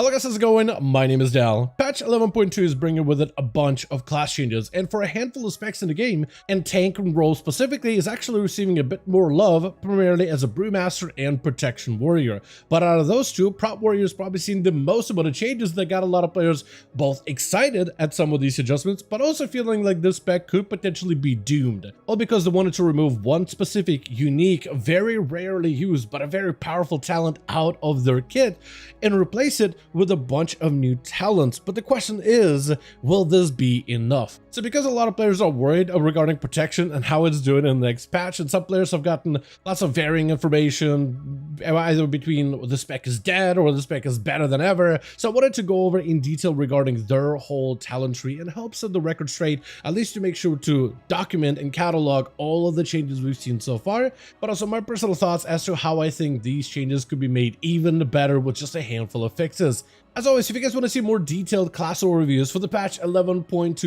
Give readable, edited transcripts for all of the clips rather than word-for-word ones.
Hello guys, how's it going? My name is Dal. Patch 11.2 is bringing with it a bunch of class changes, and for a handful of specs in the game, and tank and role specifically is actually receiving a bit more love, primarily as a Brewmaster and Protection Warrior. But out of those two, Prot Warrior is probably seeing the most amount of changes that got a lot of players both excited at some of these adjustments, but also feeling like this spec could potentially be doomed. All because they wanted to remove one specific, unique, very rarely used, but a very powerful talent out of their kit, and replace it with a bunch of new talents. But the question is, will this be enough? So because a lot of players are worried regarding protection and how it's doing in the next patch, and some players have gotten lots of varying information, either between the spec is dead or the spec is better than ever. So I wanted to go over in detail regarding their whole talent tree and help set the record straight, at least to make sure to document and catalog all of the changes we've seen so far, but also my personal thoughts as to how I think these changes could be made even better with just a handful of fixes. As always, if you guys want to see more detailed class overviews for the patch 11.2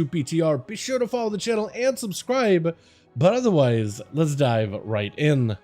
PTR, be sure to follow the channel and subscribe. But otherwise, let's dive right in.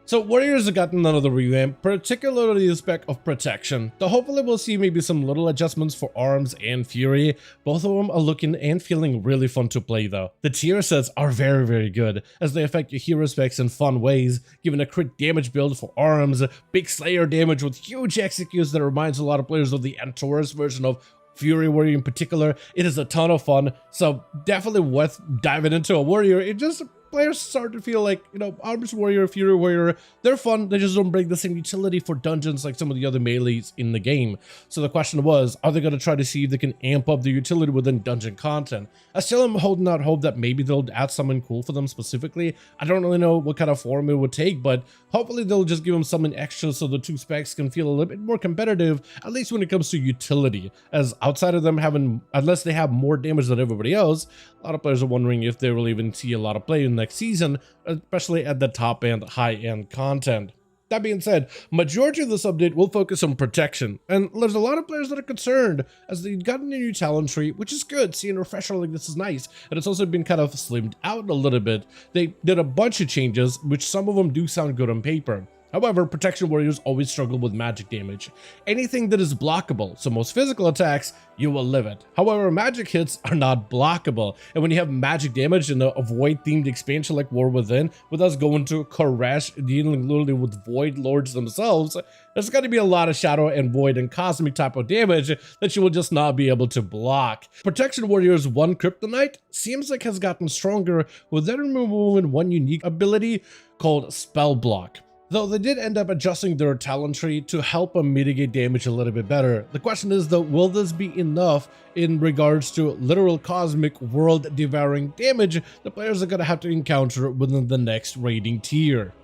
So Warriors have gotten another revamp, particularly the spec of Protection. So hopefully we'll see maybe some little adjustments for Arms and Fury. Both of them are looking and feeling really fun to play though. The tier sets are very good, as they affect your hero specs in fun ways, giving a crit damage build for Arms, big Slayer damage with huge executes that reminds a lot of players of the Antorus version of Fury Warrior in particular. It is a ton of fun, so definitely worth diving into a Warrior. It just players start to feel like, you know, Arms Warrior, Fury Warrior, they're fun, they just don't bring the same utility for dungeons like some of the other melees in the game. So the question was, are they going to try to see if they can amp up the utility within dungeon content? I still am holding out hope that maybe they'll add something cool for them specifically. I don't really know what kind of form it would take, but hopefully they'll just give them something extra so the two specs can feel a little bit more competitive, at least when it comes to utility, as outside of them having, unless they have more damage than everybody else, a lot of players are wondering if they will even see a lot of play in next season, especially at the top end, high end content. That being said, majority of this update will focus on Protection, and there's a lot of players that are concerned as they've gotten a new talent tree, which is good. Seeing a refresher like this is nice, and it's also been kind of slimmed out a little bit. They did a bunch of changes, which some of them do sound good on paper. However, Protection Warriors always struggle with magic damage. Anything that is blockable, so most physical attacks, you will live it. However, magic hits are not blockable, and when you have magic damage in a Void-themed expansion like War Within, with us going to Koresh, dealing literally with Void Lords themselves, there's going to be a lot of Shadow and Void and Cosmic type of damage that you will just not be able to block. Protection Warriors 1 Kryptonite seems like has gotten stronger, with them removing one unique ability called Spell Block. Though they did end up adjusting their talent tree to help them mitigate damage a little bit better. The question is though, will this be enough in regards to literal cosmic world devouring damage the players are going to have to encounter within the next rating tier?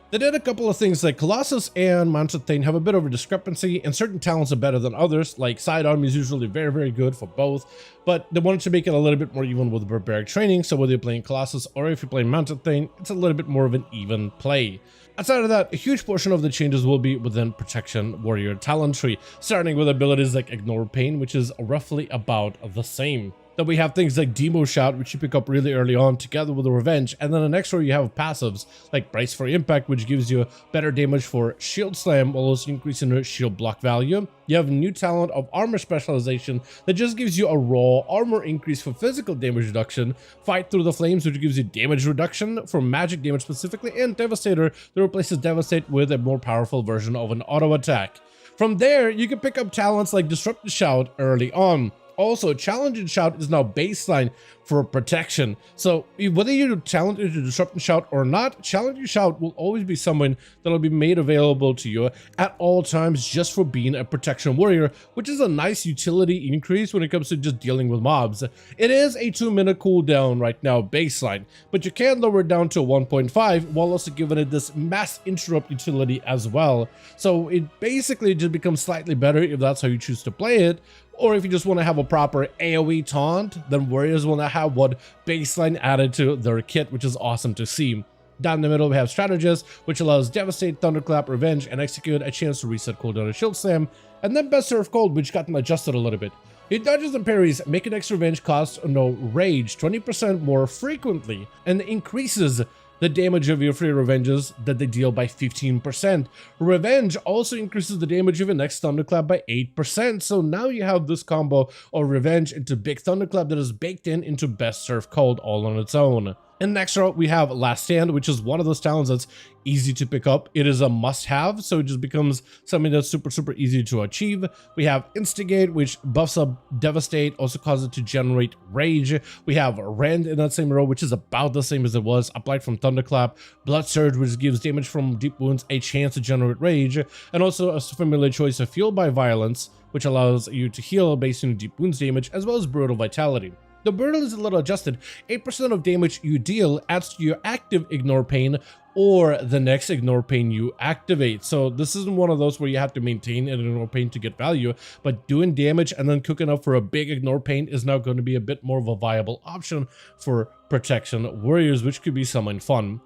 They did a couple of things like Colossus and Mounted Thane have a bit of a discrepancy, and certain talents are better than others, like Sidearm is usually very good for both, but they wanted to make it a little bit more even with Barbaric Training, so whether you're playing Colossus or if you're playing Mounted Thane, it's a little bit more of an even play. Outside of that, a huge portion of the changes will be within Protection Warrior talent tree, starting with abilities like Ignore Pain, which is roughly about the same. Then we have things like Demo Shout, which you pick up really early on together with the Revenge, and then the next row you have passives like Brace for Impact, which gives you better damage for Shield Slam while also increasing your shield block value. You have a new talent of Armor Specialization that just gives you a raw armor increase for physical damage reduction, Fight Through the Flames, which gives you damage reduction for magic damage specifically, and Devastator that replaces Devastate with a more powerful version of an auto attack. From there, you can pick up talents like Disrupt and Shout early on. Also, Challenge and Shout is now baseline for Protection. So whether you challenge to Disrupt and Shout or not, Challenge and Shout will always be someone that will be made available to you at all times just for being a Protection Warrior, which is a nice utility increase when it comes to just dealing with mobs. It is a 2-minute cooldown right now baseline, but you can lower it down to 1.5 while also giving it this mass interrupt utility as well. So it basically just becomes slightly better if that's how you choose to play it. Or if you just want to have a proper AoE taunt, then Warriors will now have one baseline added to their kit, which is awesome to see. Down the middle, we have Strategist, which allows Devastate, Thunderclap, Revenge, and Execute a chance to reset cooldown and Shield Slam, and then Best Serve Cold, which got them adjusted a little bit. It dodges and parries, making X Revenge cost no rage 20% more frequently, and increases the damage of your free revenges that they deal by 15%. Revenge also increases the damage of your next Thunderclap by 8%, so now you have this combo of Revenge into Big Thunderclap that is baked into Best Serve Cold all on its own. And next up, we have Last Stand, which is one of those talents that's easy to pick up. It is a must-have, so it just becomes something that's super easy to achieve. We have Instigate, which buffs up Devastate, also causes it to generate Rage. We have Rend in that same row, which is about the same as it was, applied from Thunderclap. Blood Surge, which gives damage from deep wounds a chance to generate Rage. And also a familiar choice of Fueled by Violence, which allows you to heal based on deep wounds damage, as well as Brutal Vitality. The Brutal is a little adjusted. 8% of damage you deal adds to your active Ignore Pain or the next Ignore Pain you activate. So this isn't one of those where you have to maintain an Ignore Pain to get value, but doing damage and then cooking up for a big Ignore Pain is now going to be a bit more of a viable option for Protection Warriors, which could be something fun.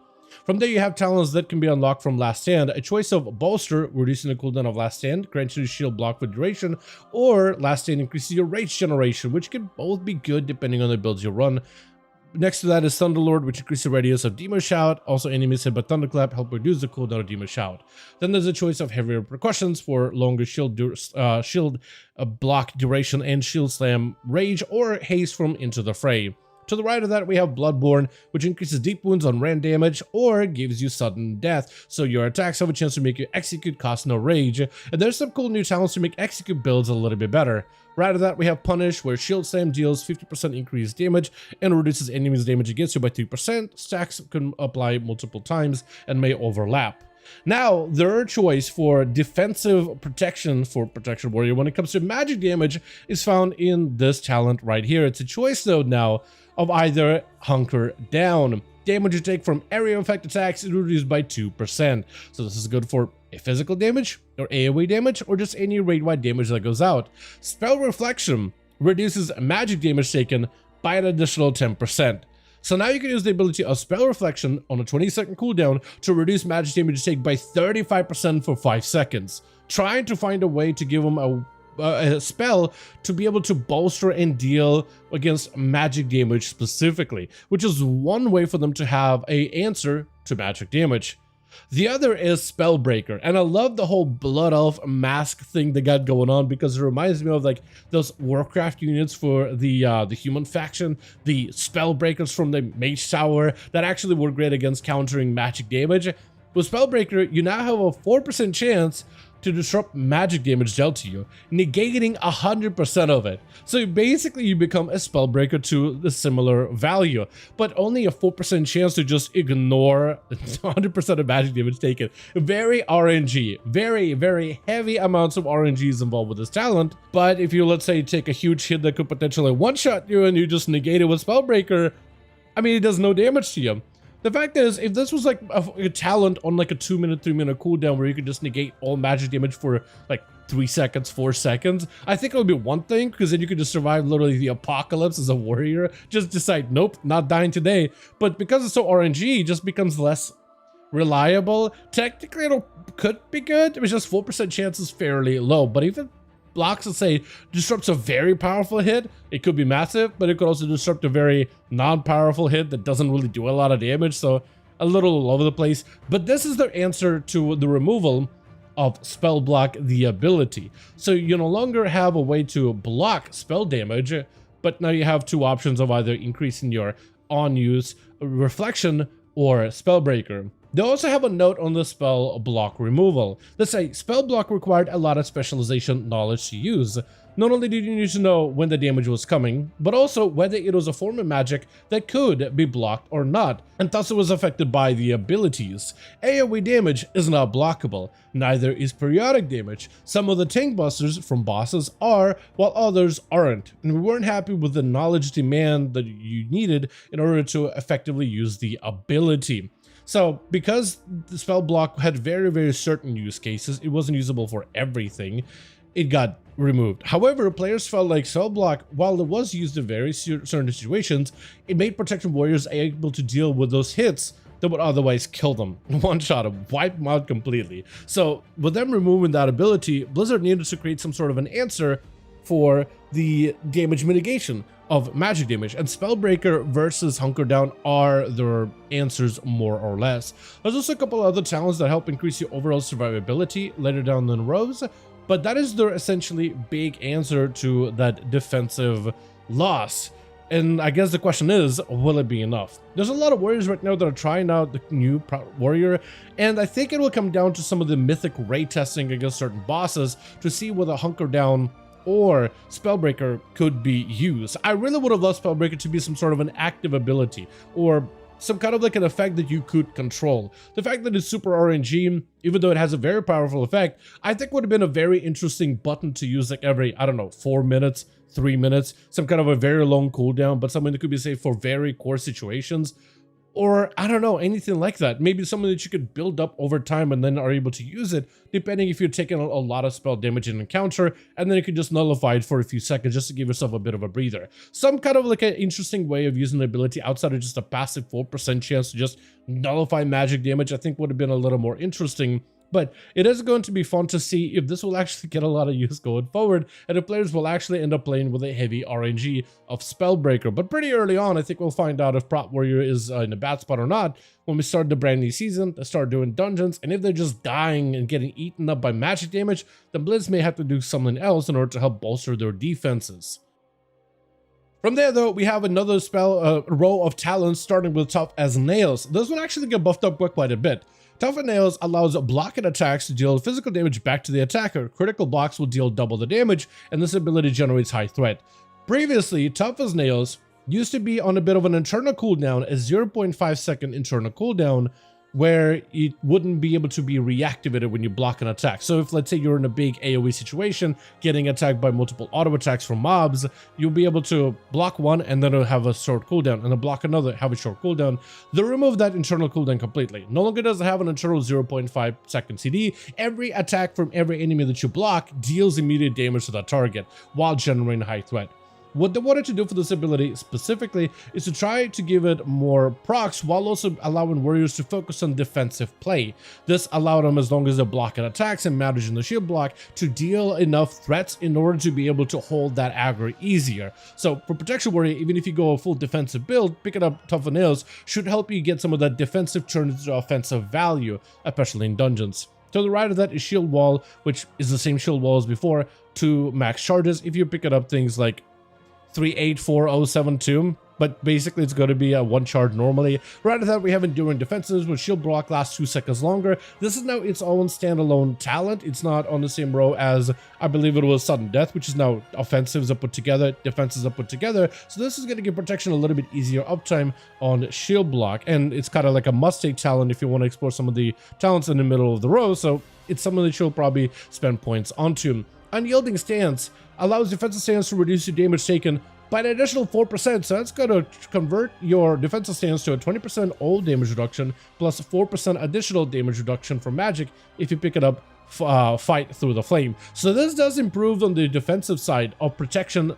From there, you have talents that can be unlocked from Last Stand. A choice of Bolster, reducing the cooldown of Last Stand, grants you shield block for duration, or Last Stand increases your rage generation, which can both be good depending on the builds you run. Next to that is Thunderlord, which increases the radius of Demon Shout. Also, enemies hit by Thunderclap help reduce the cooldown of Demon Shout. Then there's a choice of heavier percussions for longer shield block duration and shield slam rage, or haste from Into the Fray. To the right of that, we have Bloodborne, which increases deep wounds on rand damage or gives you sudden death, so your attacks have a chance to make you execute cost no rage. And there's some cool new talents to make execute builds a little bit better. Right of that, we have Punish, where Shield Slam deals 50% increased damage and reduces enemies' damage against you by 3%. Stacks can apply multiple times and may overlap. Now, their choice for defensive protection for Protection Warrior when it comes to magic damage is found in this talent right here. It's a choice though now of either Hunker Down. Damage you take from area effect attacks is reduced by 2%. So this is good for physical damage or AoE damage or just any raid-wide damage that goes out. Spell Reflection reduces magic damage taken by an additional 10%. So now you can use the ability of Spell Reflection on a 20-second cooldown to reduce magic damage taken by 35% for 5 seconds. Trying to find a way to give them a spell to be able to bolster and deal against magic damage specifically, which is one way for them to have an answer to magic damage. The other is Spellbreaker, and I love the whole Blood Elf mask thing they got going on because it reminds me of like those Warcraft units for the human faction, the Spellbreakers from the Mage Tower that actually were great against countering magic damage. With Spellbreaker, you now have a 4% chance to disrupt magic damage dealt to you, negating 100% of it. So basically you become a Spellbreaker to the similar value, but only a 4% chance to just ignore 100% of magic damage taken. Very RNG, very heavy amounts of RNG is involved with this talent. But if you, let's say, take a huge hit that could potentially one-shot you and you just negate it with Spellbreaker, I mean, it does no damage to you. The fact is, if this was like a talent on like a 2-minute, 3-minute cooldown where you could just negate all magic damage for like 3 seconds, 4 seconds, I think it would be one thing, because then you could just survive literally the apocalypse as a warrior. Just decide, nope, not dying today. But because it's so RNG, it just becomes less reliable. Technically, it could be good. It's just 4% chance is fairly low. But if it blocks, let's say, disrupts a very powerful hit, it could be massive, but it could also disrupt a very non-powerful hit that doesn't really do a lot of damage, so a little all over the place. But this is their answer to the removal of Spell Block, the ability. So you no longer have a way to block spell damage, but now you have two options of either increasing your on-use Reflection or Spellbreaker. They also have a note on the spell block removal. They say spell block required a lot of specialization knowledge to use. Not only did you need to know when the damage was coming, but also whether it was a form of magic that could be blocked or not, and thus it was affected by the abilities. AoE damage is not blockable, neither is periodic damage. Some of the tank busters from bosses are, while others aren't, and we weren't happy with the knowledge demand that you needed in order to effectively use the ability. So, because the spell block had very certain use cases, it wasn't usable for everything, it got removed. However, players felt like spell block, while it was used in very certain situations, it made Protection Warriors able to deal with those hits that would otherwise kill them. One shot and wipe them out completely. So, with them removing that ability, Blizzard needed to create some sort of an answer for the damage mitigation of magic damage, and Spellbreaker versus Hunker Down are their answers more or less. There's also a couple other talents that help increase your overall survivability later down the rows, but that is their essentially big answer to that defensive loss. And I guess the question is, will it be enough? There's a lot of warriors right now that are trying out the new warrior, and I think it will come down to some of the mythic raid testing against certain bosses to see whether Hunker Down or Spellbreaker could be used. I really would have loved Spellbreaker to be some sort of an active ability, or some kind of like an effect that you could control. The fact that it's super RNG, even though it has a very powerful effect, I think would have been a very interesting button to use like every, I don't know, 4 minutes, 3 minutes, some kind of a very long cooldown, but something that could be saved for very core situations. Or, I don't know, anything like that. Maybe something that you could build up over time and then are able to use it, depending if you're taking a lot of spell damage in an encounter, and then you can just nullify it for a few seconds just to give yourself a bit of a breather. Some kind of like an interesting way of using the ability outside of just a passive 4% chance to just nullify magic damage, I think would have been a little more interesting. But it is going to be fun to see if this will actually get a lot of use going forward, and if players will actually end up playing with a heavy RNG of Spellbreaker. But pretty early on, I think we'll find out if Prot Warrior is in a bad spot or not when we start the brand new season, they start doing dungeons, and if they're just dying and getting eaten up by magic damage, then Blizz may have to do something else in order to help bolster their defenses. From there, though, we have another row of talents starting with Tough as Nails. This one actually get buffed up quite a bit. Tough as Nails allows blocking attacks to deal physical damage back to the attacker. Critical blocks will deal double the damage, and this ability generates high threat. Previously, Tough as Nails used to be on a bit of an internal cooldown, a 0.5 second internal cooldown, where it wouldn't be able to be reactivated when you block an attack. So if, let's say, you're in a big AoE situation, getting attacked by multiple auto attacks from mobs, you'll be able to block one and then it'll have a short cooldown, and then block another, have a short cooldown. They remove that internal cooldown completely. No longer does it have an internal 0.5 second CD. Every attack from every enemy that you block deals immediate damage to that target while generating high threat. What they wanted to do for this ability specifically is to try to give it more procs while also allowing warriors to focus on defensive play. This allowed them, as long as they're blocking attacks and managing the shield block, to deal enough threats in order to be able to hold that aggro easier. So for Protection Warrior, even if you go a full defensive build, picking up Tough as Nails should help you get some of that defensive turn into offensive value, especially in dungeons. To the right of that is Shield Wall, which is the same shield wall as before, to max charges if you pick it up things like 384072, but basically it's going to be a one charge normally. Right after that, we have Enduring Defenses, which shield block lasts 2 seconds longer. This is now its own standalone talent. It's not on the same row as, I believe it was Sudden Death, which is now offensives are put together, defenses are put together. So this is going to give protection a little bit easier uptime on shield block, and it's kind of like a must-take talent if you want to explore some of the talents in the middle of the row. So it's something that you'll probably spend points onto. Unyielding Stance allows defensive stance to reduce your damage taken by an additional 4%, so that's going to convert your defensive stance to a 20% old damage reduction plus 4% additional damage reduction from magic if you pick it up Fight Through the Flame. So this does improve on the defensive side of protection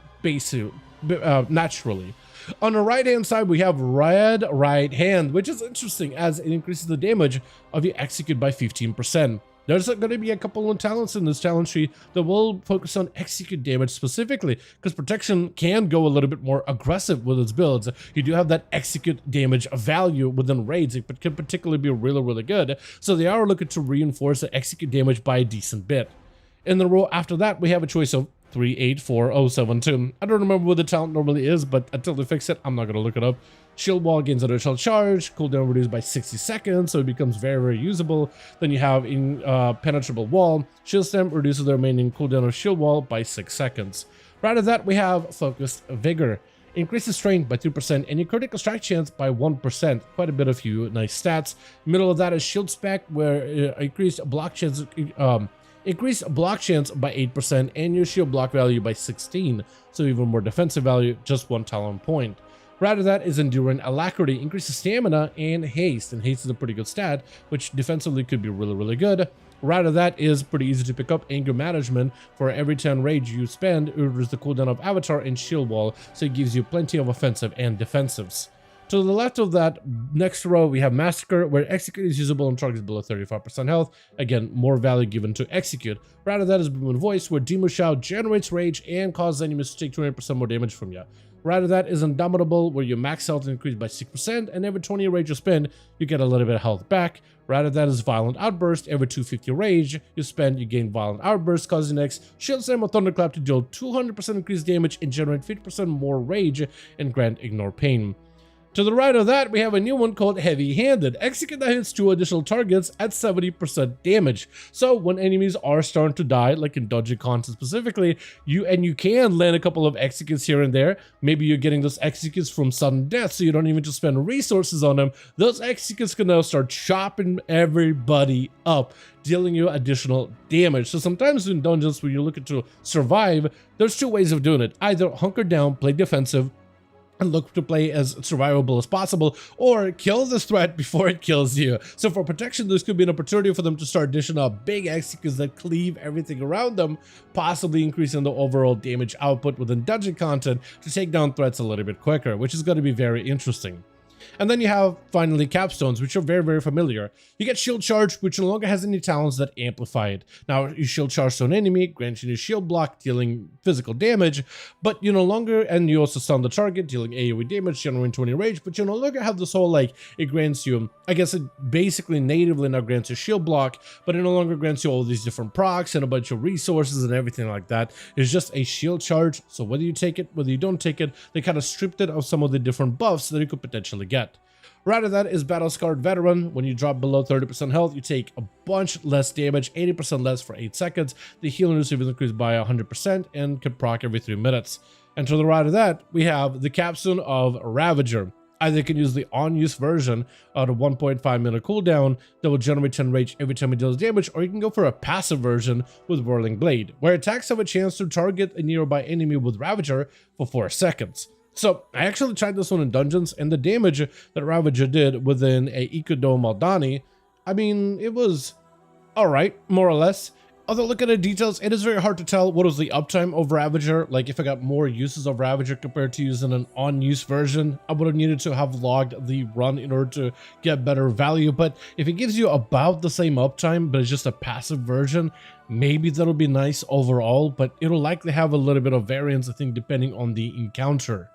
naturally. On the right hand side, we have Red Right Hand, which is interesting as it increases the damage of your execute by 15%. There's going to be a couple of talents in this talent tree that will focus on execute damage specifically, because protection can go a little bit more aggressive with its builds. You do have that execute damage value within raids. It can particularly be really, really good. So they are looking to reinforce the execute damage by a decent bit. In the row after that, we have a choice of 384072. I don't remember what the talent normally is, but until they fix it, I'm not going to look it up. Shield Wall gains additional charge, cooldown reduced by 60 seconds, so it becomes very, very usable. Then you have Impenetrable Wall. Shield Stem reduces the remaining cooldown of Shield Wall by 6 seconds. Right after that, we have Focused Vigor. Increases strength by 2% and your critical strike chance by 1%. Quite a bit of nice stats. Middle of that is Shield Spec, where increased block chance by 8% and your shield block value by 16, so even more defensive value, just 1 talent point. Right after that is Enduring Alacrity, increases stamina and haste, and haste is a pretty good stat, which defensively could be really, really good. Right after that is pretty easy to pick up Anger Management. For every 10 rage you spend, it reduces the cooldown of Avatar and Shield Wall, so it gives you plenty of offensive and defensives. To the left of that next row, we have Massacre, where Execute is usable on targets below 35% health. Again, more value given to Execute. Right after that is Boom and Voice, where Demon Shout generates rage and causes enemies to take 20% more damage from you. Right after that is Indomitable, where your max health increased by 6%, and every 20 rage you spend, you get a little bit of health back. Right after that is Violent Outburst. Every 250 rage you spend, you gain Violent Outburst, causing next Shield Slam or Thunderclap to deal 200% increased damage and generate 50% more rage and grant Ignore Pain. To the right of that, we have a new one called Heavy Handed. Execute that hits 2 additional targets at 70% damage. So when enemies are starting to die, like in dungeon content specifically, you can land a couple of executes here and there. Maybe you're getting those executes from sudden death, so you don't even just spend resources on them. Those executes can now start chopping everybody up, dealing you additional damage. So sometimes in dungeons where you're looking to survive, there's 2 ways of doing it. Either hunker down, play defensive, and look to play as survivable as possible, or kill this threat before it kills you. So for protection, this could be an opportunity for them to start dishing out big executes that cleave everything around them, possibly increasing the overall damage output within dungeon content to take down threats a little bit quicker, which is going to be very interesting. And then you have finally capstones, which are very familiar. You get Shield Charge, which no longer has any talents that amplify it. Now you Shield Charge to an enemy, granting you shield block, dealing physical damage, but you no longer, and you also stun the target, dealing AoE damage, generating 20 rage, but you no longer have this whole, like, it grants you, I guess it basically natively now grants you shield block, but it no longer grants you all these different procs and a bunch of resources and everything like that. It's just a Shield Charge, so whether you take it, whether you don't take it, they kind of stripped it of some of the different buffs that you could potentially get. Right after that is Battle Scarred Veteran. When you drop below 30% health, you take a bunch less damage, 80% less for 8 seconds. The healing receive is increased by 100% and can proc every 3 minutes. And to the right of that, we have the capstone of Ravager. Either you can use the on-use version at a 1.5 minute cooldown that will generate 10 rage every time it deals damage, or you can go for a passive version with Whirling Blade, where attacks have a chance to target a nearby enemy with Ravager for 4 seconds. So I actually tried this one in dungeons, and the damage that Ravager did within a Ikudo Maldani, I mean, it was alright, more or less. Although looking at the details, it is very hard to tell what was the uptime of Ravager. Like if I got more uses of Ravager compared to using an on-use version, I would have needed to have logged the run in order to get better value. But if it gives you about the same uptime, but it's just a passive version, maybe that'll be nice overall, but it'll likely have a little bit of variance, I think, depending on the encounter.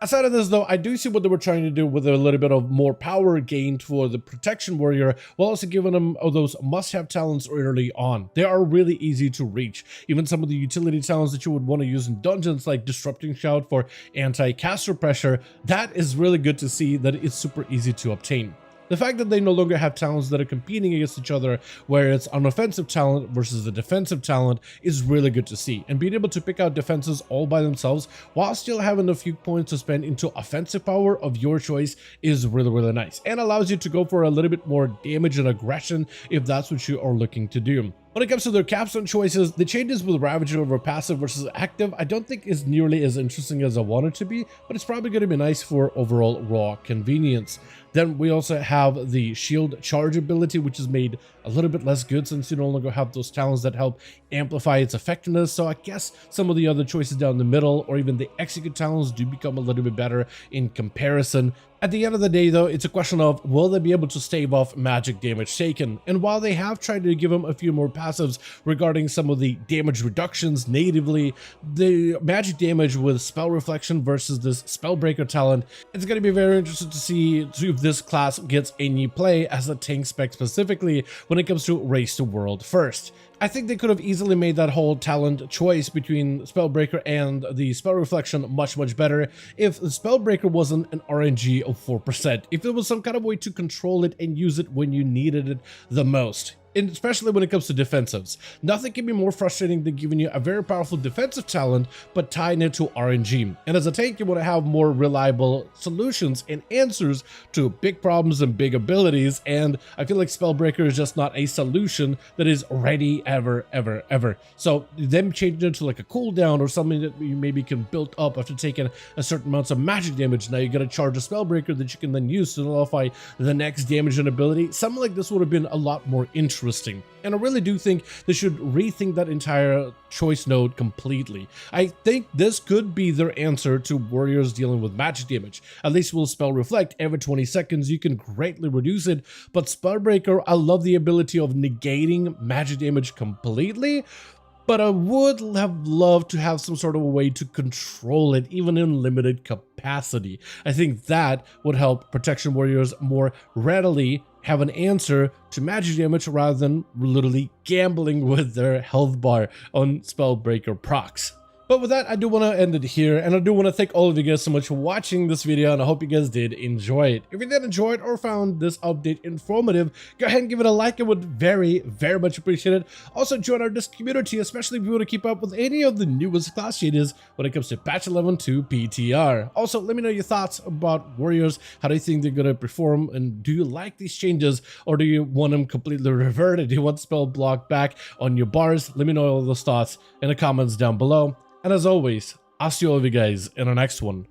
Aside of this though, I do see what they were trying to do with a little bit of more power gained for the Protection Warrior, while also giving them those must-have talents early on. They are really easy to reach. Even some of the utility talents that you would want to use in dungeons, like Disrupting Shout for anti-caster pressure, that is really good to see that it's super easy to obtain. The fact that they no longer have talents that are competing against each other, where it's an offensive talent versus a defensive talent, is really good to see. And being able to pick out defenses all by themselves while still having a few points to spend into offensive power of your choice is really nice, and allows you to go for a little bit more damage and aggression if that's what you are looking to do. When it comes to their capstone choices, the changes with Ravager over passive versus active I don't think is nearly as interesting as I want it to be, but it's probably going to be nice for overall raw convenience. Then we also have the Shield Charge ability, which is made a little bit less good since you no longer have those talents that help amplify its effectiveness. So I guess some of the other choices down the middle, or even the Execute talents, do become a little bit better in comparison. At the end of the day though, it's a question of will they be able to stave off magic damage taken, and while they have tried to give them a few more passives regarding some of the damage reductions natively, the magic damage with Spell Reflection versus this Spellbreaker talent, it's going to be very interesting to see if this class gets any play as a tank spec specifically when it comes to Race to World First. I think they could have easily made that whole talent choice between Spellbreaker and the Spell Reflection much better if the Spellbreaker wasn't an RNG of 4%, if there was some kind of way to control it and use it when you needed it the most. And especially when it comes to defensives. Nothing can be more frustrating than giving you a very powerful defensive talent, but tying it to RNG. And as a tank, you want to have more reliable solutions and answers to big problems and big abilities, and I feel like Spellbreaker is just not a solution that is ready ever. So them changing it to like a cooldown or something that you maybe can build up after taking a certain amount of magic damage. Now you got to charge a Spellbreaker that you can then use to nullify the next damage and ability. Something like this would have been a lot more interesting. interesting. And I really do think they should rethink that entire choice node completely. I think this could be their answer to warriors dealing with magic damage. At least with Spell Reflect, every 20 seconds you can greatly reduce it, but Spellbreaker, I love the ability of negating magic damage completely, but I would have loved to have some sort of a way to control it, even in limited capacity. I think that would help Protection Warriors more readily have an answer to magic damage rather than literally gambling with their health bar on Spellbreaker procs. But with that, I do want to end it here, and I do want to thank all of you guys so much for watching this video, and I hope you guys did enjoy it. If you did enjoy it or found this update informative, go ahead and give it a like. I would very much appreciate it. Also, join our Discord community, especially if you want to keep up with any of the newest class changes when it comes to patch 11.2 PTR. Also, let me know your thoughts about Warriors. How do you think they're going to perform, and do you like these changes, or do you want them completely reverted? Do you want spell block back on your bars? Let me know all those thoughts in the comments down below. And as always, I'll see all of you guys in the next one.